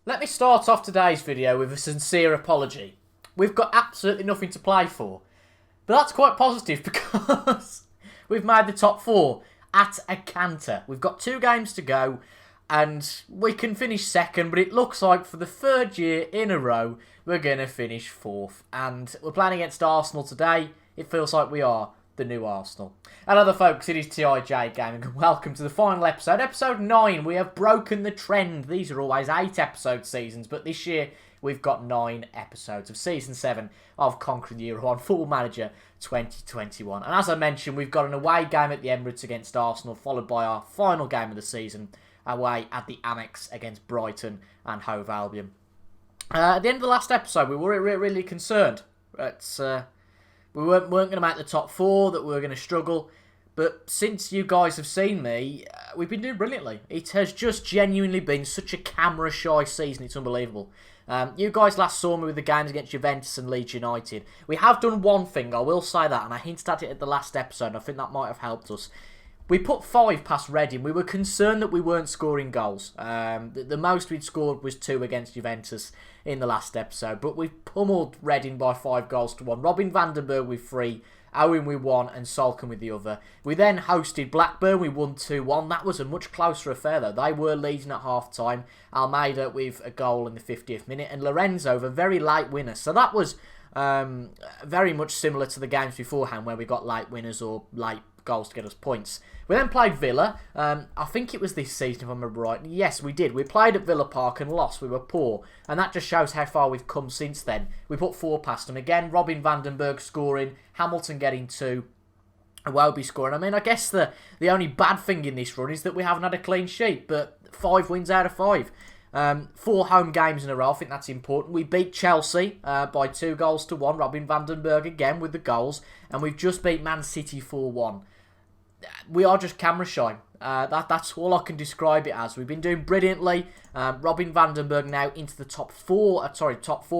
Let me start off today's video with a sincere apology. We've got absolutely nothing to play for. But that's quite positive because we've made the top four at a canter. We've got 2 games to go and we can finish second, but it looks like for the 3rd year in a row, we're going to finish 4th. And we're playing against Arsenal today. It feels like we are the new Arsenal. And other folks, it is TIJ Gaming and welcome to the final episode. Episode 9, we have broken the trend. These are always 8 episode seasons, but this year we've got 9 episodes of Season 7 of Conquering the Euro on Football Manager 2021. And as I mentioned, we've got an away game at the Emirates against Arsenal, followed by our final game of the season away at the Amex against Brighton and Hove Albion. At the end of the last episode, we were really concerned. We weren't going to make the top 4, that we were going to struggle. But since you guys have seen me, we've been doing brilliantly. It has just genuinely been such a camera-shy season. It's unbelievable. You guys last saw me with the games against Juventus and Leeds United. We have done one thing, I will say that, and I hinted at it at the last episode, and I think that might have helped us. We put 5 past Reading. We were concerned that we weren't scoring goals. The most we'd scored was 2 against Juventus in the last episode. But we've pummeled Reading by 5 goals to 1. Robin van den Berg with 3, Owen with 1 and Solken with the other. We then hosted Blackburn. We won 2-1. That was a much closer affair though. They were leading at half-time. Almeida with a goal in the 50th minute. And Lorenzo, a very late winner. So that was very much similar to the games beforehand where we got late winners or late goals to get us points. We then played Villa. I think it was this season, if I remember right. Yes, we did. We played at Villa Park and lost. We were poor. And that just shows how far we've come since then. We put 4 past them. Again, Robin van den Berg scoring. Hamilton getting 2. And Welby scoring. I mean, I guess the only bad thing in this run is that we haven't had a clean sheet. But 5 wins out of 5. 4 home games in a row. I think that's important. We beat Chelsea by 2 goals to 1. Robin van den Berg again with the goals. And we've just beat Man City 4-1. We are just camera shy. That's all I can describe it as. We've been doing brilliantly. Robin van den Berg now into the top 4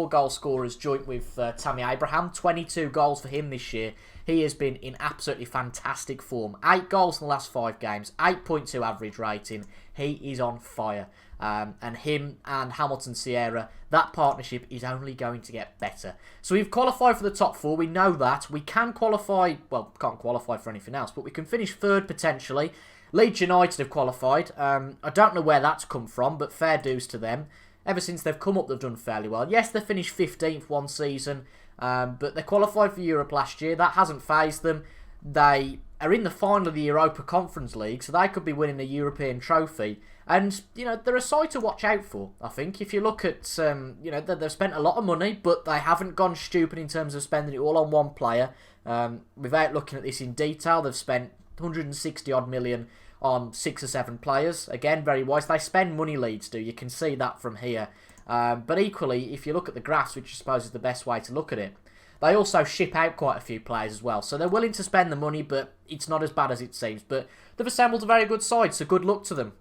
goal scorers, joint with Tammy Abraham. 22 goals for him this year. He has been in absolutely fantastic form. 8 goals in the last 5 games. 8.2 average rating. He is on fire. And him and Hamilton Sierra, that partnership is only going to get better. So we've qualified for the top 4. We know that. We can qualify, well, can't qualify for anything else, but we can finish 3rd potentially. Leeds United have qualified. I don't know where that's come from, but fair dues to them. Ever since they've come up, they've done fairly well. Yes, they finished 15th one season, but they qualified for Europe last year. That hasn't phased them. They are in the final of the Europa Conference League, so they could be winning a European trophy. And, you know, they're a side to watch out for, I think. If you look at, you know, they've spent a lot of money, but they haven't gone stupid in terms of spending it all on one player. Without looking at this in detail, they've spent 160 odd million on 6 or 7 players. Again, very wise. They spend money, Leeds do. You can see that from here. But equally, if you look at the graphs, which I suppose is the best way to look at it, they also ship out quite a few players as well. So they're willing to spend the money, but it's not as bad as it seems. But they've assembled a very good side, so good luck to them.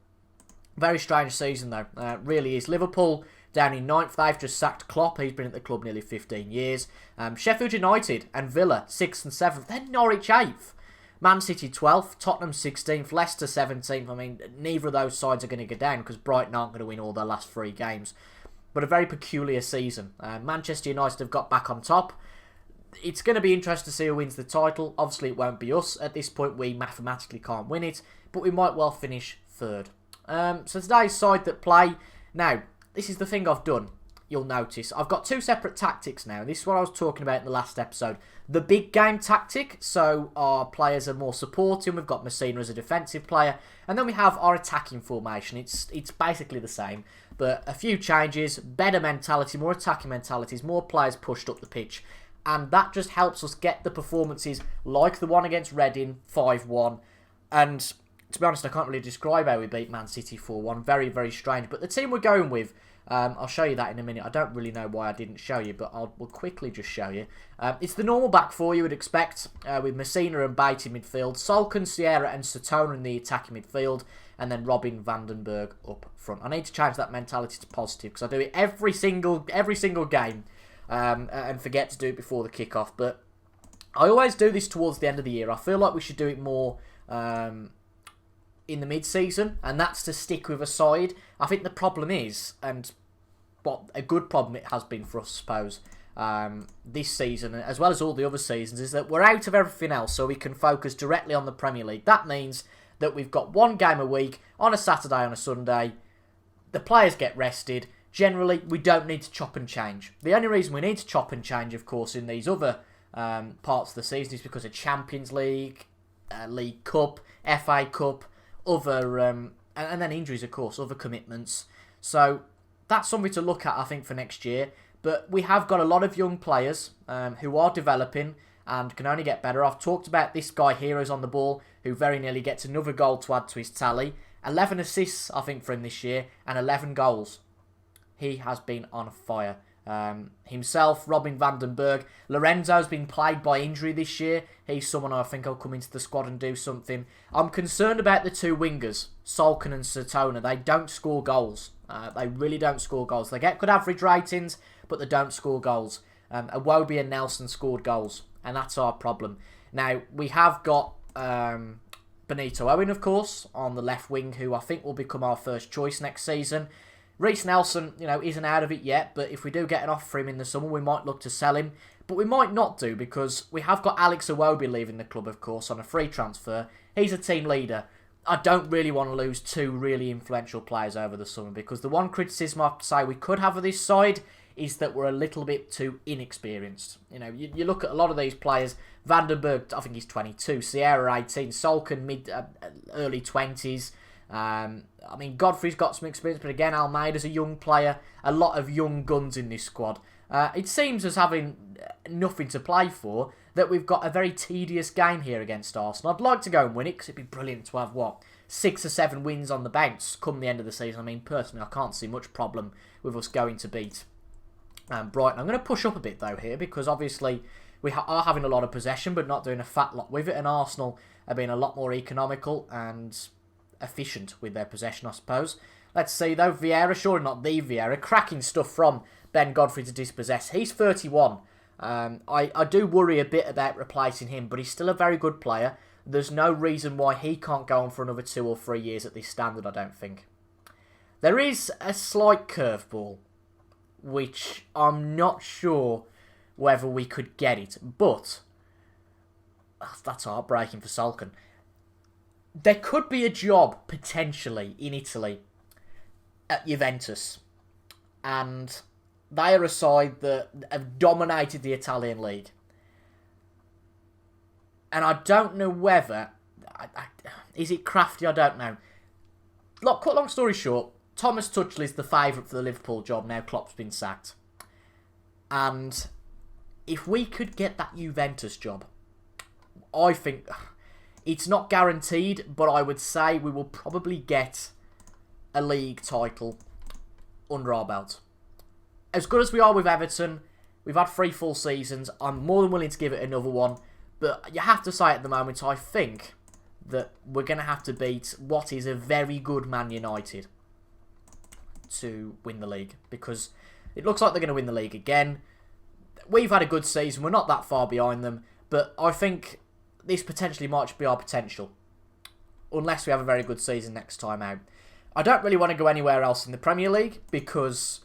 Very strange season, though. Really is. Liverpool down in 9th. They've just sacked Klopp. He's been at the club nearly 15 years. Sheffield United and Villa, 6th and 7th. Then Norwich, 8th. Man City, 12th. Tottenham, 16th. Leicester, 17th. I mean, neither of those sides are going to go down because Brighton aren't going to win all their last 3 games. But a very peculiar season. Manchester United have got back on top. It's going to be interesting to see who wins the title. Obviously, it won't be us. At this point, we mathematically can't win it. But we might well finish 3rd. So today's side that play. Now, this is the thing I've done. You'll notice I've got 2 separate tactics now. This is what I was talking about in the last episode. The big game tactic, so our players are more supporting. We've got Messina as a defensive player. And then we have our attacking formation. It's basically the same, but a few changes, better mentality, more attacking mentalities, more players pushed up the pitch. And that just helps us get the performances like the one against Reading, 5-1. And to be honest, I can't really describe how we beat Man City 4-1. Very, very strange. But the team we're going with, I'll show you that in a minute. I don't really know why I didn't show you, but we'll quickly just show you. It's the normal back 4 you would expect, with Messina and Bate in midfield, Solken, Sierra and Satona in the attacking midfield, and then Robin van den Berg up front. I need to change that mentality to positive, because I do it every single game, and forget to do it before the kickoff. But I always do this towards the end of the year. I feel like we should do it more in the mid-season, and that's to stick with a side. I think the problem is, and what a good problem it has been for us, I suppose, this season, as well as all the other seasons, is that we're out of everything else, so we can focus directly on the Premier League. That means that we've got one game a week, on a Saturday, on a Sunday. The players get rested. Generally, we don't need to chop and change. The only reason we need to chop and change, of course, in these other parts of the season is because of Champions League, League Cup, FA Cup, other, and then injuries, of course, other commitments. So that's something to look at, I think, for next year. But we have got a lot of young players who are developing and can only get better. I've talked about this guy here who's on the ball, who very nearly gets another goal to add to his tally. 11 assists, I think, for him this year, and 11 goals. He has been on fire. Himself, Robin van den Berg. Lorenzo's been plagued by injury this year. He's someone I think will come into the squad and do something. I'm concerned about the two wingers, Solken and Satona. They don't score goals. They really don't score goals. They get good average ratings, but they don't score goals. Iwobi and Nelson scored goals, and that's our problem. Now, we have got Benito Owen, of course, on the left wing, who I think will become our first choice next season. Reece Nelson, isn't out of it yet, but if we do get an offer for him in the summer, we might look to sell him. But we might not do, because we have got Alex Iwobi leaving the club, of course, on a free transfer. He's a team leader. I don't really want to lose two really influential players over the summer, because the one criticism I have to say we could have of this side is that we're a little bit too inexperienced. You look at a lot of these players. Van den Berg, I think he's 22. Sierra, 18. Solken, early 20s. Godfrey's got some experience, but again, Almeida's a young player. A lot of young guns in this squad. It seems as having nothing to play for, that we've got a very tedious game here against Arsenal. I'd like to go and win it, because it'd be brilliant to have, 6 or 7 wins on the bounce come the end of the season. Personally, I can't see much problem with us going to beat Brighton. I'm going to push up a bit, though, here, because obviously we are having a lot of possession, but not doing a fat lot with it, and Arsenal are being a lot more economical and efficient with their possession, I suppose. Let's see, though. Vieira, sure not the Vieira. Cracking stuff from Ben Godfrey to dispossess. He's 31. I do worry a bit about replacing him, but he's still a very good player. There's no reason why he can't go on for another 2 or 3 years at this standard, I don't think. There is a slight curveball, which I'm not sure whether we could get it, but that's heartbreaking for Solken. There could be a job, potentially, in Italy at Juventus, and they are a side that have dominated the Italian league. And I don't know whether... is it crafty? I don't know. Cut long story short, Thomas Tuchel is the favourite for the Liverpool job now Klopp's been sacked. And if we could get that Juventus job, I think... it's not guaranteed, but I would say we will probably get a league title under our belt. As good as we are with Everton, we've had 3 full seasons. I'm more than willing to give it another one. But you have to say at the moment, I think that we're going to have to beat what is a very good Man United to win the league. Because it looks like they're going to win the league again. We've had a good season. We're not that far behind them. But I think this potentially might be our potential. Unless we have a very good season next time out. I don't really want to go anywhere else in the Premier League. Because,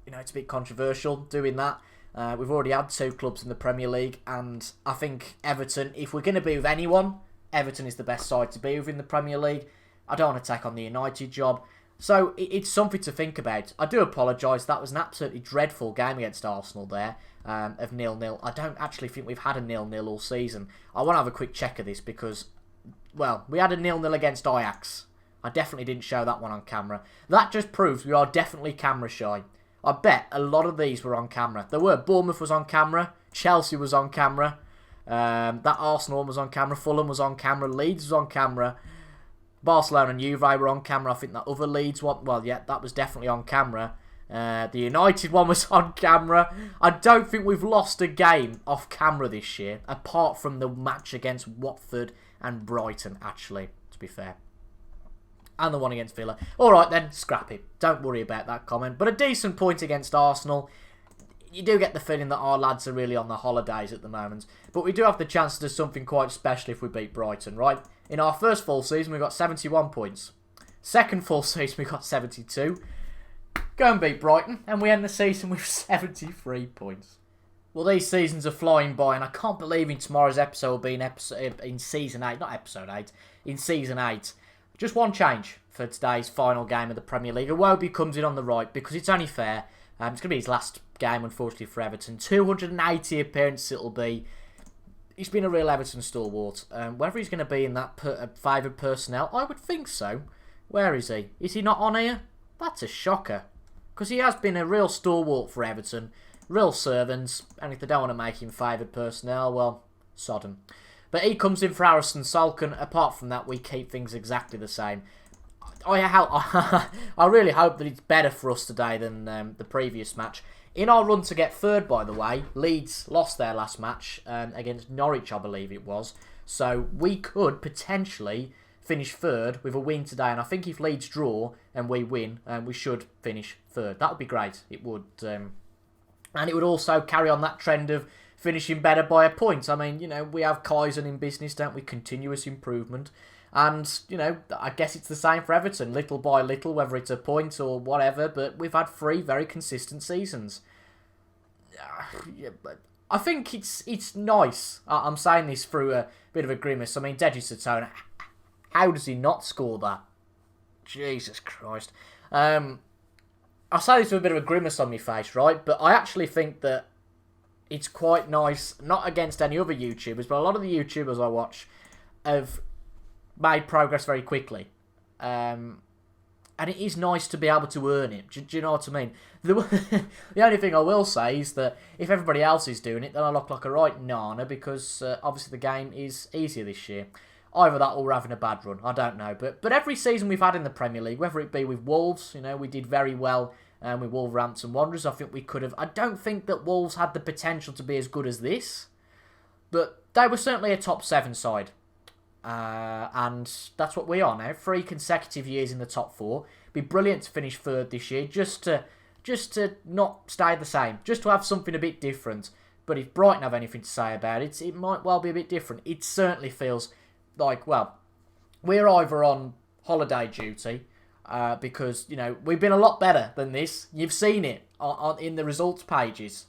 it's a bit controversial doing that. We've already had 2 clubs in the Premier League, and I think Everton, if we're going to be with anyone, Everton is the best side to be with in the Premier League. I don't want to take on the United job. So it's something to think about. I do apologise, that was an absolutely dreadful game against Arsenal there, of 0-0. I don't actually think we've had a 0-0 all season. I want to have a quick check of this because, we had a 0-0 against Ajax. I definitely didn't show that one on camera. That just proves we are definitely camera shy. I bet a lot of these were on camera. There were. Bournemouth was on camera. Chelsea was on camera. That Arsenal one was on camera. Fulham was on camera. Leeds was on camera. Barcelona and Juve were on camera. I think that other Leeds one, that was definitely on camera. The United one was on camera. I don't think we've lost a game off camera this year, apart from the match against Watford and Brighton, actually, to be fair. And the one against Villa. Alright then, scrap it. Don't worry about that comment. But a decent point against Arsenal. You do get the feeling that our lads are really on the holidays at the moment. But we do have the chance to do something quite special if we beat Brighton, right? In our first full season, we got 71 points. Second full season, we got 72. Go and beat Brighton, and we end the season with 73 points. Well, these seasons are flying by, and I can't believe in tomorrow's episode will be in Season 8, not Episode 8, in Season 8. Just one change for today's final game of the Premier League. Iwobi comes in on the right because it's only fair. It's going to be his last game, unfortunately, for Everton. 280 appearances it'll be. He's been a real Everton stalwart. Whether he's going to be in that favoured personnel, I would think so. Where is he? Is he not on here? That's a shocker. Because he has been a real stalwart for Everton. Real servants. And if they don't want to make him favoured personnel, well, sod 'em. But he comes in for Harrison Salkin. Apart from that, we keep things exactly the same. I really hope that it's better for us today than the previous match. In our run to get third, by the way, Leeds lost their last match against Norwich, I believe it was. So we could potentially finish third with a win today. And I think if Leeds draw and we win, we should finish third. That would be great. It would. And it would also carry on that trend of finishing better by a point. I mean, you know, we have Kaizen in business, don't we? Continuous improvement. And, you know, I guess it's the same for Everton, little by little, whether it's a point or whatever. But we've had 3 very consistent seasons. Yeah, but I think it's nice. I'm saying this through a bit of a grimace. I mean, Deji Satona, how does he not score that? Jesus Christ. I say this with a bit of a grimace on my face, right? But I actually think that it's quite nice, not against any other YouTubers, but a lot of the YouTubers I watch have made progress very quickly. And it is nice to be able to earn it. Do you know what I mean? The only thing I will say is that if everybody else is doing it, then I look like a right nana because obviously the game is easier this year. Either that or we're having a bad run. I don't know. But every season we've had in the Premier League, whether it be with Wolves, you know, we did very well with Wolverhampton Wanderers. I think we could have... I don't think that Wolves had the potential to be as good as this. But they were certainly a top 7 side. And that's what we are now. 3 consecutive years in the top 4. Be brilliant to finish third this year. Just to not stay the same. Just to have something a bit different. But if Brighton have anything to say about it, it might well be a bit different. It certainly feels... like, well, we're either on holiday duty because, you know, we've been a lot better than this. You've seen it in the results pages.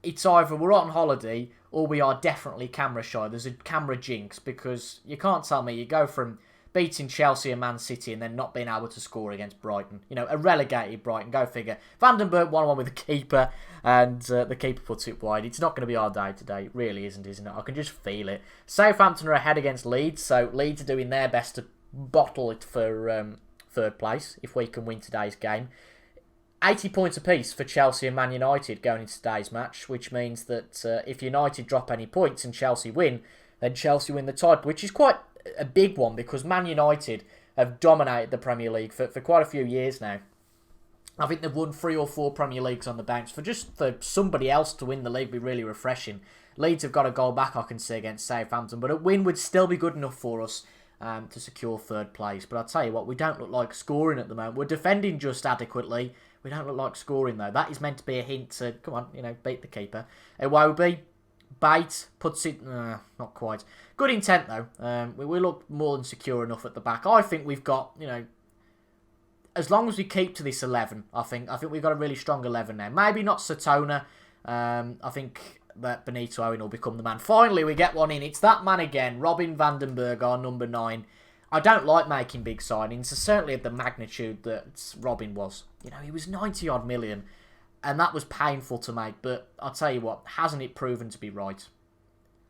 It's either we're on holiday or we are definitely camera shy. There's a camera jinx because you can't tell me you go from beating Chelsea and Man City and then not being able to score against Brighton. You know, a relegated Brighton, go figure. Vandenberg 1-1 with the keeper and the keeper puts it wide. It's not going to be our day today. It really isn't it? I can just feel it. Southampton are ahead against Leeds, so Leeds are doing their best to bottle it for third place if we can win today's game. 80 points apiece for Chelsea and Man United going into today's match, which means that if United drop any points and Chelsea win, then Chelsea win the title, which is quite a big one because Man United have dominated the Premier League for quite a few years now. I think they've won 3 or 4 Premier Leagues on the bounce. For somebody else to win the league be really refreshing. Leeds have got a goal back, I can see, against Southampton, but a win would still be good enough for us to secure third place. But I'll tell you what, we don't look like scoring at the moment. We're defending just adequately. We don't look like scoring though. That is meant to be a hint to, come on, you know, beat the keeper. Iwobi, bait, puts it, not quite. Good intent though. We look more than secure enough at the back. I think we've got, you know, as long as we keep to this 11, I think we've got a really strong 11 now. Maybe not Satona. I think that Benito Owen will become the man. Finally, we get one in. It's that man again, Robin Vandenberg, our number 9. I don't like making big signings, certainly of the magnitude that Robin was. You know, he was 90-odd million, and that was painful to make. But I'll tell you what, hasn't it proven to be right?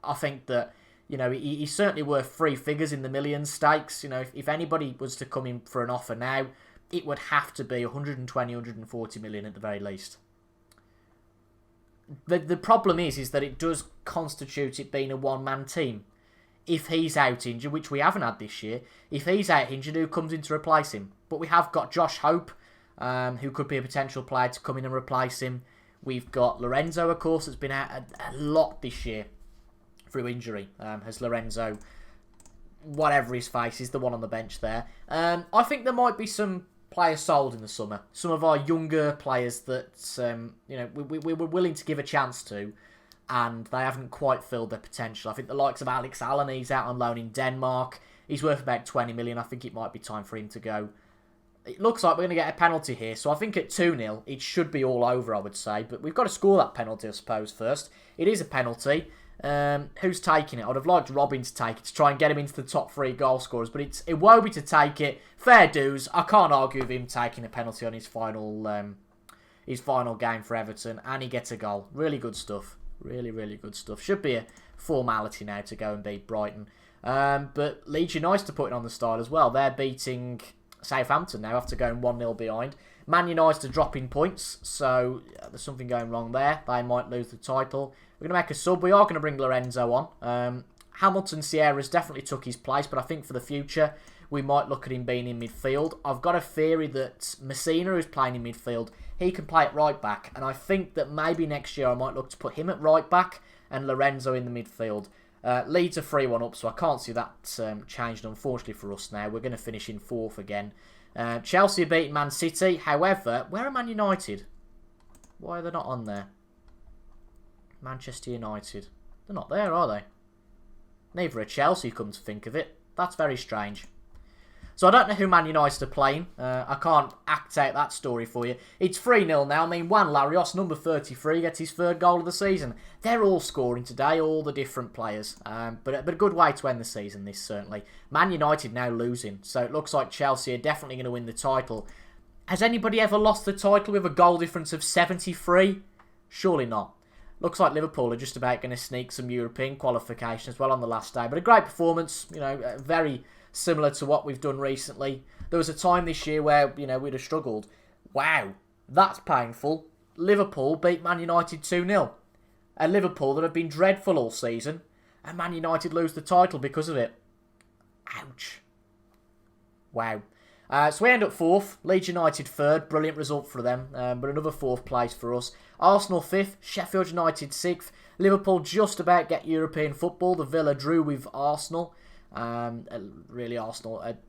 I think that, you know, he's certainly worth 3 figures in the millions stakes. You know, if anybody was to come in for an offer now, it would have to be 120, 140 million at the very least. The problem is that it does constitute it being a one-man team. If he's out injured, which we haven't had this year, if he's out injured, who comes in to replace him? But we have got Josh Hope, who could be a potential player to come in and replace him. We've got Lorenzo, of course, that's been out a lot this year through injury. Has Lorenzo, whatever his face is, the one on the bench there. I think there might be some players sold in the summer. Some of our younger players that you know we were willing to give a chance to, and they haven't quite filled their potential. I think the likes of Alex Allen, he's out on loan in Denmark. He's worth about 20 million. I think it might be time for him to go. It looks like we're going to get a penalty here, so I think at 2-0, it should be all over, I would say. But we've got to score that penalty, I suppose, first. It is a penalty. Who's taking it? I'd have liked Robin to take it to try and get him into the top 3 goal scorers, but it's Iwobi to take it. Fair dues. I can't argue with him taking a penalty on his final game for Everton, and he gets a goal. Really good stuff. Really, really good stuff. Should be a formality now to go and beat Brighton. But Leeds United are putting on the style as well. They're beating Southampton now after going 1-0 behind. Man United are dropping points, so there's something going wrong there. They might lose the title. We're going to make a sub. We are going to bring Lorenzo on. Hamilton Sierra's definitely took his place, but I think for the future, we might look at him being in midfield. I've got a theory that Messina, who's playing in midfield, he can play at right back, and I think that maybe next year I might look to put him at right back and Lorenzo in the midfield. Leeds are 3-1 up, so I can't see that changed, unfortunately, for us now. We're going to finish in 4th again. Chelsea are beating Man City. However, where are Man United? Why are they not on there? Manchester United. They're not there, are they? Neither are Chelsea, come to think of it. That's very strange. So I don't know who Man United are playing. I can't act out that story for you. It's 3-0 now. I mean, Juan Larios, number 33, gets his 3rd goal of the season. They're all scoring today, all the different players. But a good way to end the season, this certainly. Man United now losing. So it looks like Chelsea are definitely going to win the title. Has anybody ever lost the title with a goal difference of 73? Surely not. Looks like Liverpool are just about going to sneak some European qualification as well on the last day. But a great performance, very similar to what we've done recently. There was a time this year where, we'd have struggled. Wow, that's painful. Liverpool beat Man United 2-0. A Liverpool that have been dreadful all season, and Man United lose the title because of it. Ouch. Wow. So we end up 4th, Leeds United 3rd, brilliant result for them, but another 4th place for us. Arsenal 5th, Sheffield United 6th, Liverpool just about get European football. The Villa drew with Arsenal. Really,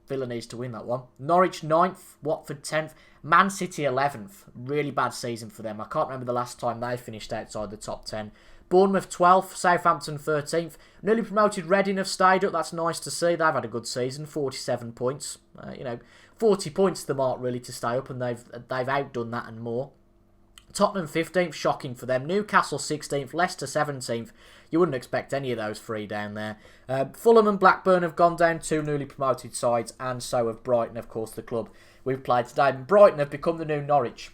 Villa needs to win that one. Norwich 9th, Watford 10th, Man City 11th. Really bad season for them. I can't remember the last time they finished outside the top 10. Bournemouth 12th, Southampton 13th. Newly promoted Reading have stayed up. That's nice to see. They've had a good season, 47 points. 40 points the mark really to stay up, and they've outdone that and more. Tottenham 15th, shocking for them. Newcastle 16th, Leicester 17th. You wouldn't expect any of those 3 down there. Fulham and Blackburn have gone down, 2 newly promoted sides, and so have Brighton, of course, the club we've played today. And Brighton have become the new Norwich.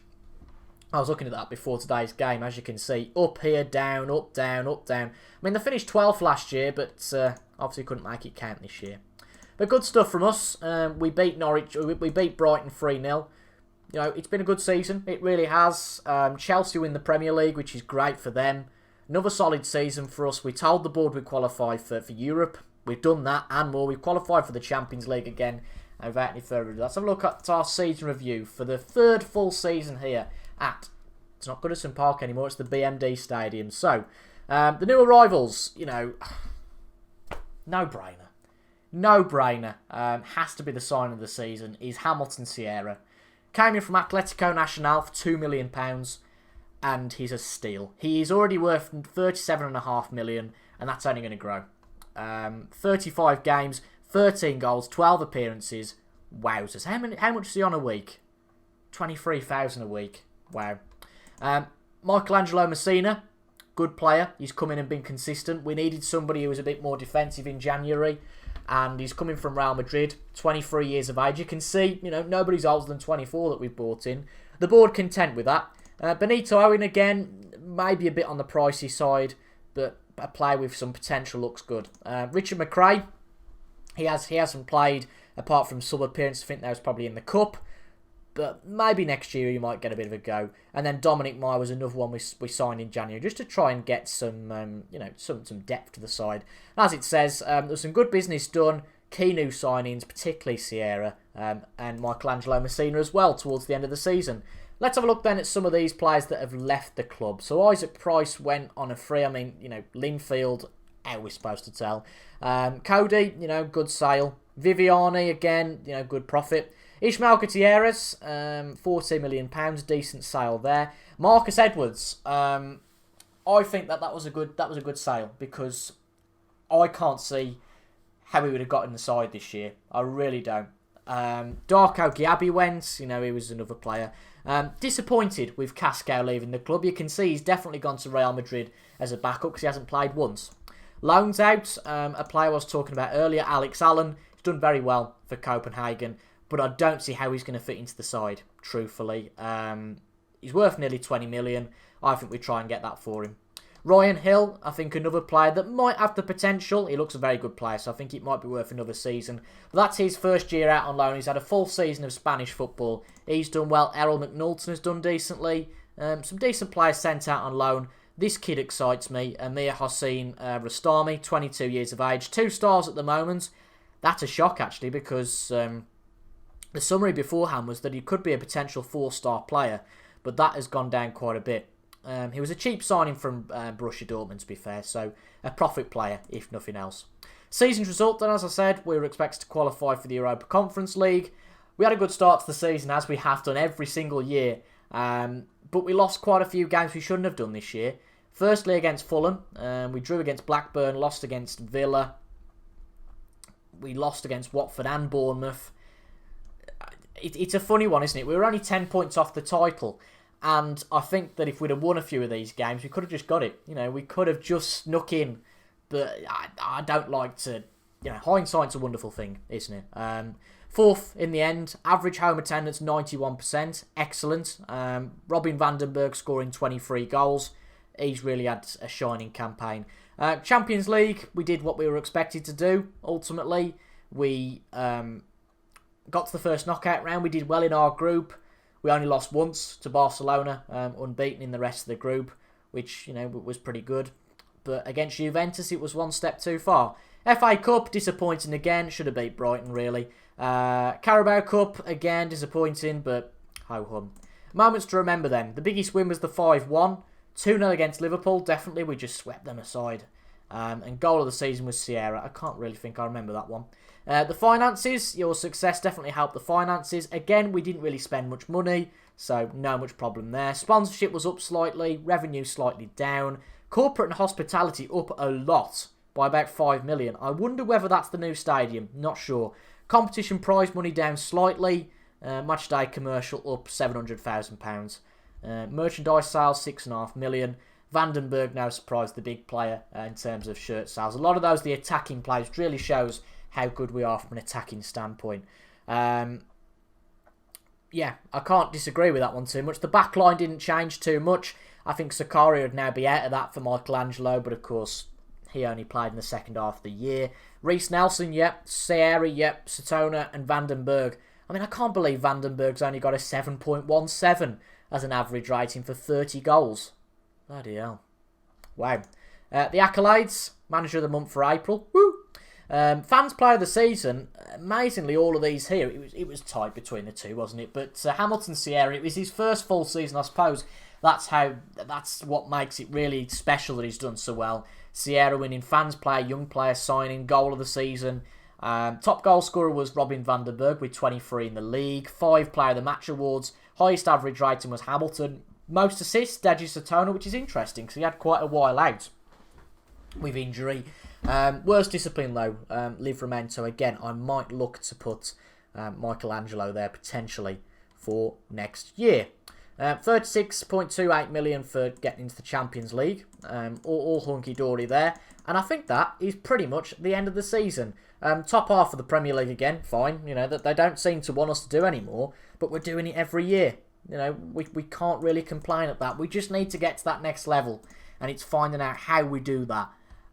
I was looking at that before today's game, as you can see. Up here, down, up, down, up, down. I mean, they finished 12th last year, but obviously couldn't make it count this year. But good stuff from us. We beat Norwich. We beat Brighton 3-0. It's been a good season. It really has. Chelsea win the Premier League, which is great for them. Another solid season for us. We told the board we'd qualify for Europe. We've done that and more. We've qualified for the Champions League again. And without any further ado, let's have a look at our season review for the 3rd full season here at, it's not Goodison Park anymore, it's the BMD Stadium. So, the new arrivals, no-brainer. No-brainer. Has to be the sign of the season, is Hamilton Sierra. Came in from Atletico Nacional for £2 million, and he's a steal. He is already worth £37.5 million, and that's only going to grow. 35 games, 13 goals, 12 appearances. Wowzers. How much is he on a week? 23,000 a week. Wow. Michelangelo Messina, good player. He's come in and been consistent. We needed somebody who was a bit more defensive in January, and he's coming from Real Madrid, 23 years of age. You can see, nobody's older than 24 that we've brought in. The board content with that. Benito Owen again, maybe a bit on the pricey side, but a player with some potential looks good. Richard McRae, he hasn't played apart from sub appearance. I think that was probably in the cup, but maybe next year he might get a bit of a go. And then Dominic Meyer was another one we signed in January just to try and get some some depth to the side. As it says, there was some good business done. Key new signings, particularly Sierra and Michelangelo Messina as well towards the end of the season. Let's have a look then at some of these players that have left the club. So Isaac Price went on a free. I mean, Linfield, how are we supposed to tell? Cody, good sale. Viviani, again, good profit. Ishmael Gutierrez, £14 million, decent sale there. Marcus Edwards, I think that was a good sale because I can't see how he would have got in the side this year. I really don't. Darko Gyabi went, he was another player. Disappointed with Casco leaving the club. You can see he's definitely gone to Real Madrid as a backup because he hasn't played once. Loans out, a player I was talking about earlier, Alex Allen. He's done very well for Copenhagen, but I don't see how he's going to fit into the side, truthfully. He's worth nearly 20 million. I think we try and get that for him. Ryan Hill, I think another player that might have the potential. He looks a very good player, so I think it might be worth another season. But that's his first year out on loan. He's had a full season of Spanish football. He's done well. Errol McNulton has done decently. Some decent players sent out on loan. This kid excites me. Amir Hossein Rastami, 22 years of age. 2 stars at the moment. That's a shock, actually, because the summary beforehand was that he could be a potential 4-star player. But that has gone down quite a bit. He was a cheap signing from Borussia Dortmund, to be fair, so a profit player, if nothing else. Season's result, then, as I said, we were expected to qualify for the Europa Conference League. We had a good start to the season, as we have done every single year, but we lost quite a few games we shouldn't have done this year. Firstly, against Fulham, we drew against Blackburn, lost against Villa, we lost against Watford and Bournemouth. It's a funny one, isn't it? We were only 10 points off the title. And I think that if we'd have won a few of these games, we could have just got it. We could have just snuck in. But I don't like to... hindsight's a wonderful thing, isn't it? 4th in the end. Average home attendance, 91%. Excellent. Robin van den Berg scoring 23 goals. He's really had a shining campaign. Champions League, we did what we were expected to do, ultimately. We got to the first knockout round. We did well in our group. We only lost once to Barcelona, unbeaten in the rest of the group, which, was pretty good. But against Juventus, it was one step too far. FA Cup, disappointing again. Should have beat Brighton, really. Carabao Cup, again, disappointing, but ho-hum. Moments to remember then. The biggest win was the 5-1. 2-0 against Liverpool, definitely. We just swept them aside. And goal of the season was Sierra. I can't really think I remember that one. The finances, your success definitely helped the finances. Again, we didn't really spend much money, so no much problem there. Sponsorship was up slightly, revenue slightly down. Corporate and hospitality up a lot, by about 5 million. I wonder whether that's the new stadium, not sure. Competition prize money down slightly. Matchday commercial up £700,000. Merchandise sales 6.5 million. Vandenberg now surprised the big player in terms of shirt sales. A lot of those, the attacking players, really shows how good we are from an attacking standpoint. Yeah, I can't disagree with that one too much. The back line didn't change too much. I think Sakari would now be out of that for Michelangelo, but of course, he only played in the second half of the year. Reece Nelson, yep. Sierra, yep. Satona and Vandenberg. I mean, I can't believe Vandenberg's only got a 7.17 as an average rating for 30 goals. Bloody hell. Wow. The accolades. Manager of the month for April. Woo! Fans player of the season. Amazingly, all of these here, it was tight between the two, wasn't it? But Hamilton Sierra, it was his first full season, I suppose. That's what makes it really special that he's done so well. Sierra winning fans player, young player signing, goal of the season. Top goal scorer was Robin van den Berg with 23 in the league. 5 player of the match awards. Highest average rating was Hamilton. Most assists, Deji Satona, which is interesting because he had quite a while out with injury. Worst discipline though, Livramento. Again, I might look to put Michelangelo there potentially for next year. 36.28 million for getting into the Champions League. All hunky-dory there. And I think that is pretty much the end of the season. Top half of the Premier League again, fine. That they don't seem to want us to do anymore, but we're doing it every year. We can't really complain at that. We just need to get to that next level, and it's finding out how we do that.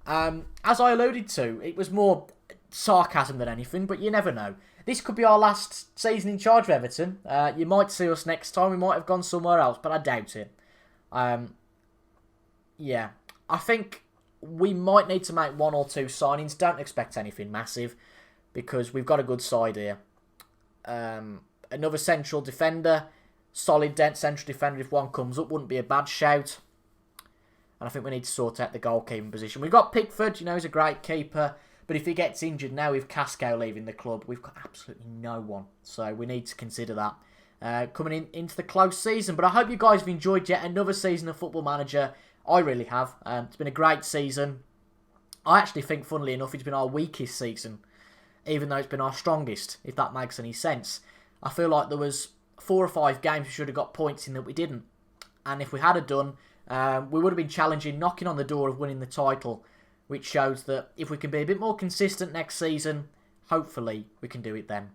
As I alluded to, it was more sarcasm than anything, but you never know. This could be our last season in charge of Everton. You might see us next time. We might have gone somewhere else, but I doubt it. Yeah, I think we might need to make 1 or 2 signings. Don't expect anything massive, because we've got a good side here. Another central defender. Solid central defender, if one comes up, wouldn't be a bad shout. And I think we need to sort out the goalkeeping position. We've got Pickford, he's a great keeper. But if he gets injured now with Casco leaving the club, we've got absolutely no one. So we need to consider that coming into the close season. But I hope you guys have enjoyed yet another season of Football Manager. I really have. It's been a great season. I actually think, funnily enough, it's been our weakest season. even though it's been our strongest, if that makes any sense. I feel like there was 4 or 5 games we should have got points in that we didn't. And if we had done, we would have been challenging, knocking on the door of winning the title, which shows that if we can be a bit more consistent next season, hopefully we can do it then.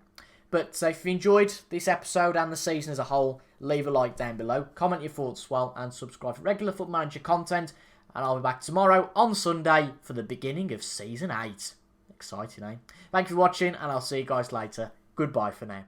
But if you enjoyed this episode and the season as a whole, leave a like down below, comment your thoughts as well, and subscribe for regular Football Manager content. And I'll be back tomorrow on Sunday for the beginning of Season 8. Exciting, eh? Thank you for watching, and I'll see you guys later. Goodbye for now.